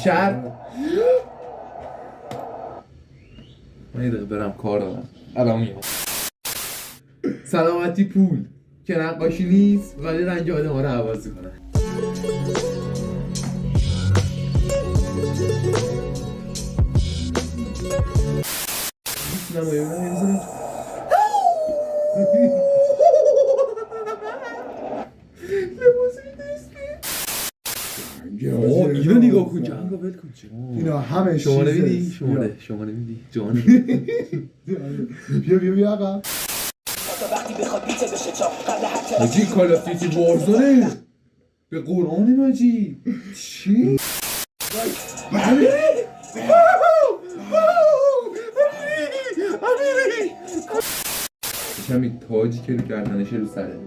شهر من یه دقیقه برم کار دارم الان میام. سلامتی پول که نقاشی نیست ولی رنج آدم ها رو عوض کنه. اینو نگاه کن جنگا ول کن اینا همه شما نمیدی شما نمیدی جان بیا آقا مجی کال آف دیوتی وارزونه به قرآن مجی چی؟ امیری کمی تاجی که رو گردنشه رو سره